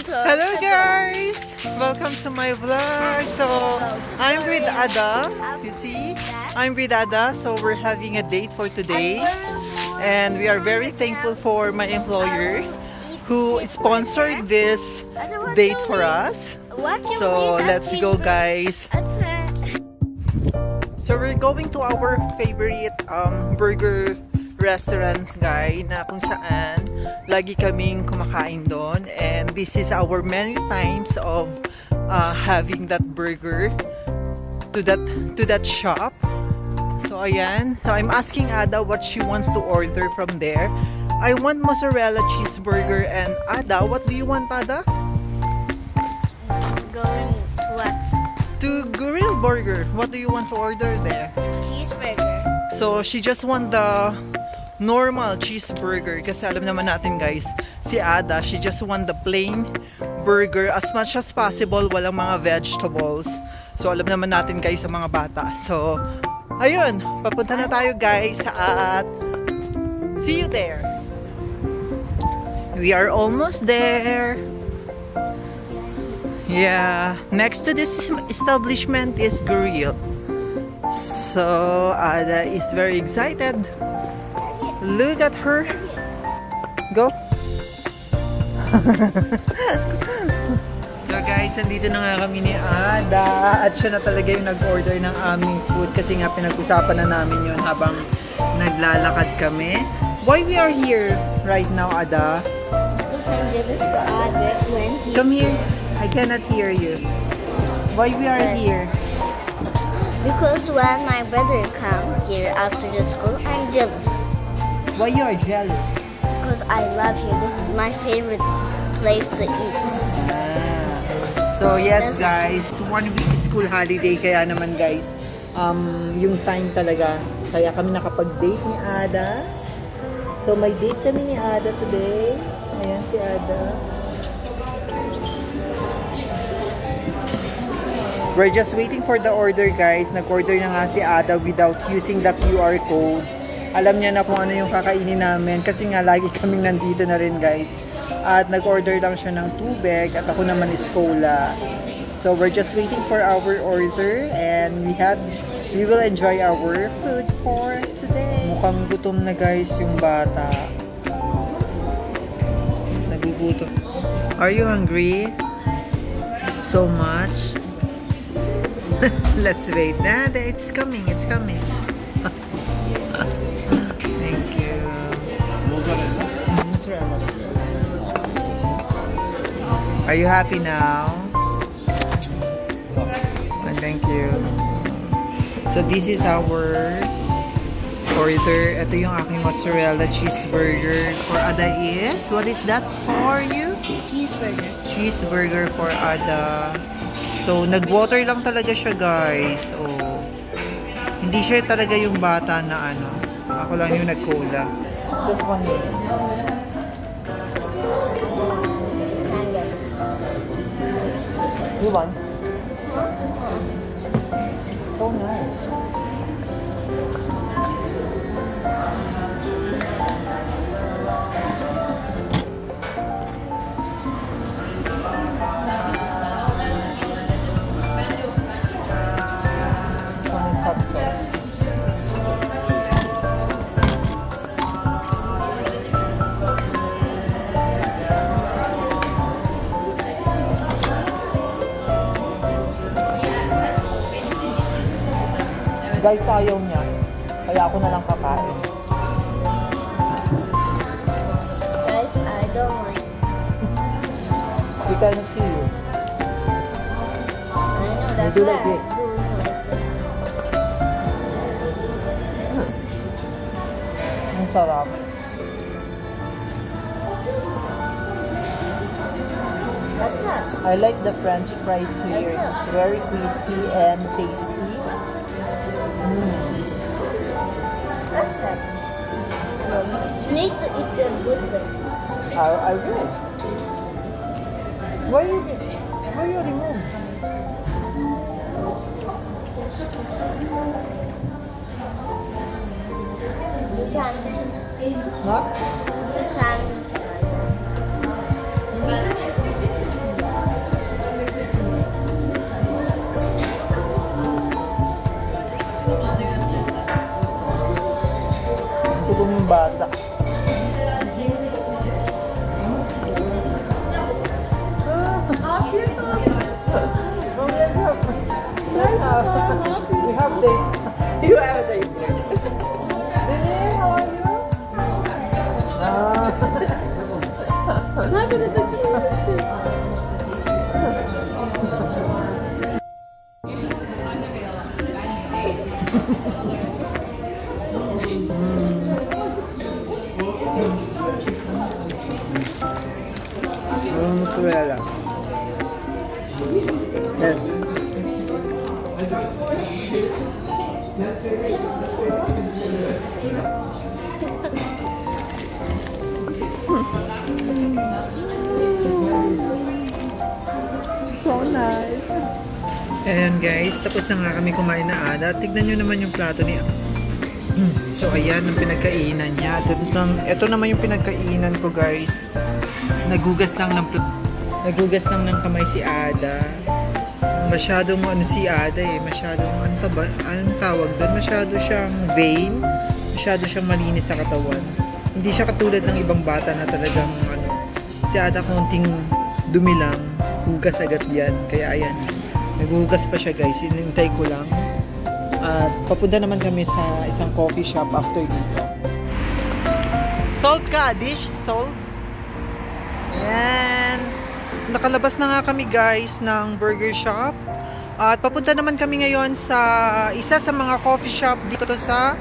Hello guys! Welcome to my vlog. So, I'm with Ada. You see? I'm with Ada. So, we're having a date for today. And we are very thankful for my employer who sponsored this date for us. So, let's go guys. So, we're going to our favorite burger restaurants guys na kung saan lagi kaming kumakain doon, and this is our many times of having that burger to that shop. So ayan, so I'm asking Ada what she wants to order from there. I want mozzarella cheeseburger, and Ada, what do you want, Ada? Going to what? To grill burger. What do you want to order there? Cheeseburger. So she just want the normal cheeseburger kasi alam naman natin guys, si Ada, she just want the plain burger as much as possible, walang mga vegetables. So alam naman natin guys sa mga bata. So ayun, papunta na tayo guys at see you there. We are almost there. Yeah, next to this establishment is Grill. So Ada is very excited. Look at her. Go. So guys, nandito na nga kami ni Ada. At siya na talaga yung nag-order ng aming food. Kasi nga pinag-usapan na namin yun habang naglalakad kami. Why we are here right now, Ada? Because I'm jealous to Ada when he... Come here. I cannot hear you. Why we are here? Because when my brother comes here after the school, I'm jealous. Why you are jealous? Because I love here. This is my favorite place to eat. So yes guys, it's 1 week school holiday, kaya naman guys, yung time talaga, kaya kami nakapag-date ni Ada. So may date kami ni Ada today. Ayan si Ada. We're just waiting for the order guys. Nag-order na nga si Ada without using the QR code. Alam niya na kung ano yung kakainin namin kasi nga lagi kaming nandito na rin guys. At nag-order lang siya ng tubig at ako naman is cola. So we're just waiting for our order and we will enjoy our food for today. Mukhang gutom na guys yung bata. Nagugutom. Are you hungry? So much? Let's wait. It's coming, it's coming. Are you happy now? Thank you. So this is our order. Ito yung aking mozzarella cheeseburger. For Ada is, what is that for you? Cheeseburger. Cheeseburger for Ada. So nag-water lang talaga siya guys. Oh. Hindi siya talaga yung bata na ano. Ako lang yung nag-cola. Just 1 minute. You want? So nice. Guys, ayaw niya. Kaya ako na lang kakain. Guys, I don't want. We can see you. I know that's do like it. Ang sarap. What's that? I like the French fries here. It's very crispy and tasty. What's that? You need to eat the good thing. I will. Why you remove? You can. What? You can. Mozzarella. Yes. So nice. Ayan guys, tapos na nga kami kumain na Ada. Tignan nyo naman yung plato niya. So ayan ang pinagkainan niya. Ito naman yung pinagkainan ko guys. So, nagugas lang ng kamay si Ada. Masyadong ano si Ada eh. Masyadong anong tawag doon? Masyado siyang vain. Masyado siyang malinis sa katawan. Hindi siya katulad ng ibang bata na talagang ano. Si Ada konting dumi lang. Hugas agad yan. Kaya ayan. Naghuhugas pa siya guys. Inintay ko lang. At papunta naman kami sa isang coffee shop after dito. Salt ka, dish? Salt? Ayan. Nakalabas na nga kami guys ng burger shop. At papunta naman kami ngayon sa isa sa mga coffee shop dito sa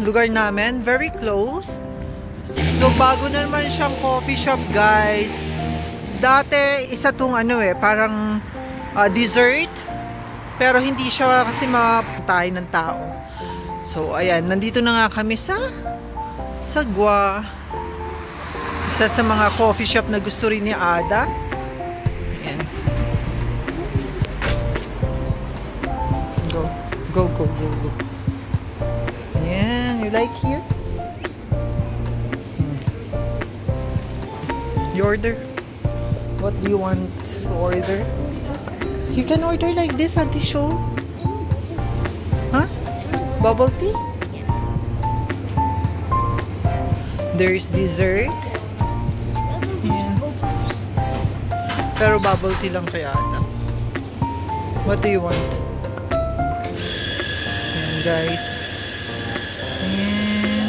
lugar namin. Very close. So bago na naman siyang coffee shop guys. Dati isa tong ano eh, parang dessert. Pero hindi siya kasi mapatay ng tao. So ayan, nandito na nga kami sa Sagwa. Isa sa mga coffee shop na gusto rin ni Ada. Ayan. Go. Go, go, go, go. Ayan. You like here? You order? What do you want to order? You can order like this at the show. Huh? Bubble tea? There's dessert. Yeah. Pero bubble tea lang kaya ata. What do you want? Ayan guys. Ayan.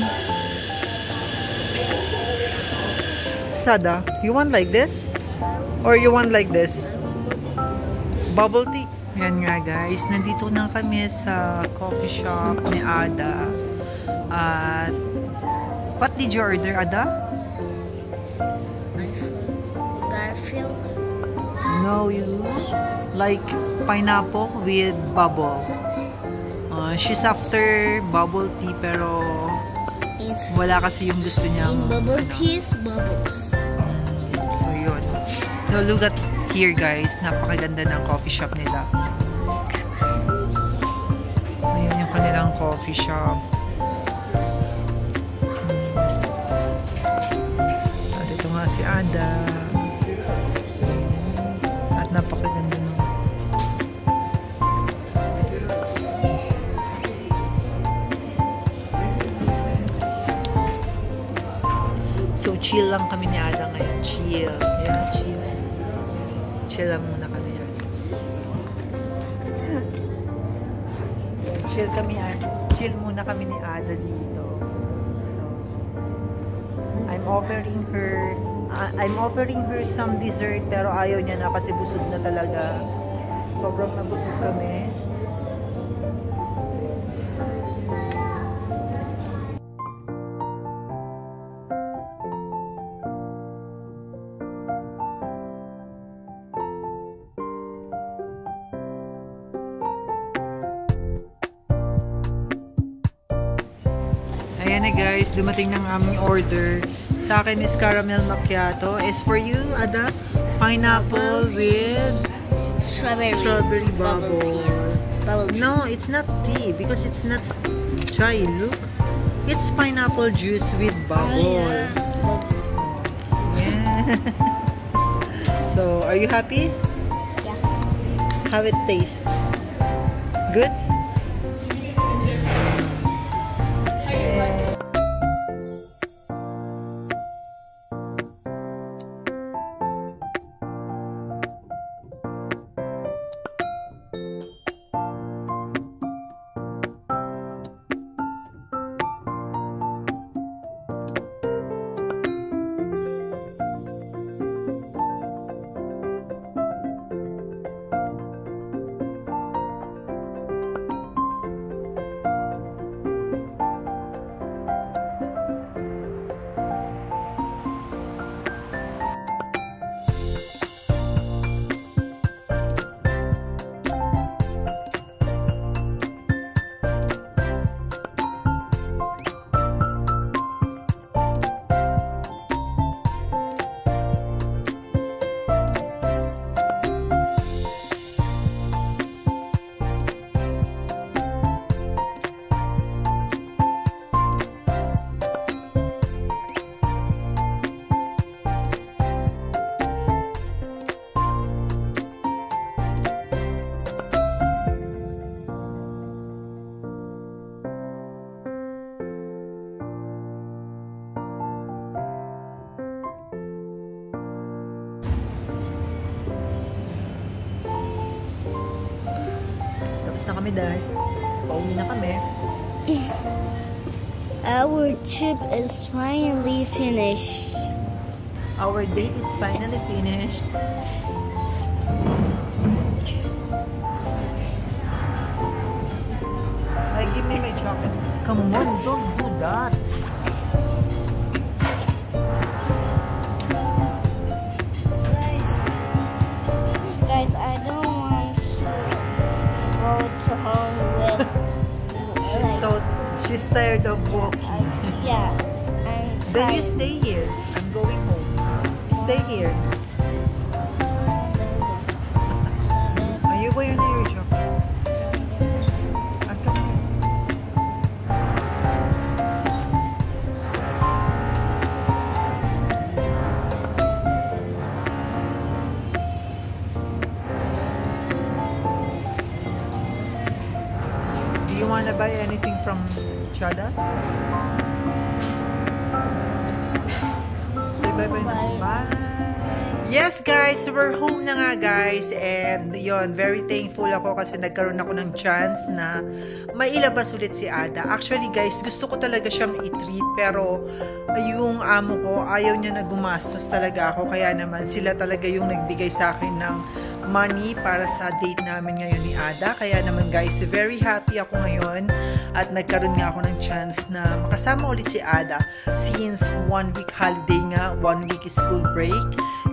Sada, you want like this? Or you want like this? Bubble tea. Yan nga guys, nandito na kami sa coffee shop ni Ada. At what did you order, Ada? Garfield. No, you like pineapple with bubble. She's after bubble tea pero wala kasi yung gusto niyang bubble tea's bubbles. So yun. So look at here guys, napakaganda ng coffee shop nila. Ayan yung kanilang coffee shop. At ito nga si Ada. At napakaganda nung so chill lang kami ni Ada ngayon. Chill. Yeah, chill. Chill lang muna kami. Chill muna kami ni Ada dito. So, I'm offering her some dessert pero ayaw niya na kasi busog na talaga. Sobrang nabusog kami. Ayan na guys, dumating ng aming order. Sa akin is caramel macchiato. Is for you, Ada, pineapple with strawberry bubble. No, it's not tea because it's not chai. Look, it's pineapple juice with bubble. Yeah. So, are you happy? Yeah. How it tastes? Good? kami, guys. Pauwi na kami. Our trip is finally finished. Our date is finally finished. Hey, give me my jacket. Come on, don't do that. Guys, I don't want to go to home with. She's tired of walking. Yeah. Then you stay here. I'm going home. Stay here. Are you wearing your jacket? Okay. Do you want to buy anything from Chadas? Say bye-bye na. Bye! Yes guys, we're home na nga guys, and yon, very thankful ako kasi nagkaroon ako ng chance na mailabas ulit si Ada. Actually guys, gusto ko talaga siyang i-treat, pero yung amo ko ayaw niya na gumastos talaga ako, kaya naman sila talaga yung nagbigay sa akin ng money para sa date namin ngayon ni Ada. Kaya naman guys, very happy ako ngayon at nagkaroon nga ako ng chance na makasama ulit si Ada since 1 week holiday nga, 1 week school break.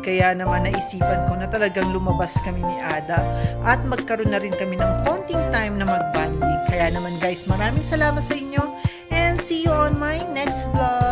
Kaya naman naisipan ko na talagang lumabas kami ni Ada at magkaroon na rin kami ng konting time na mag-bonding. Kaya naman guys, maraming salamat sa inyo and see you on my next vlog.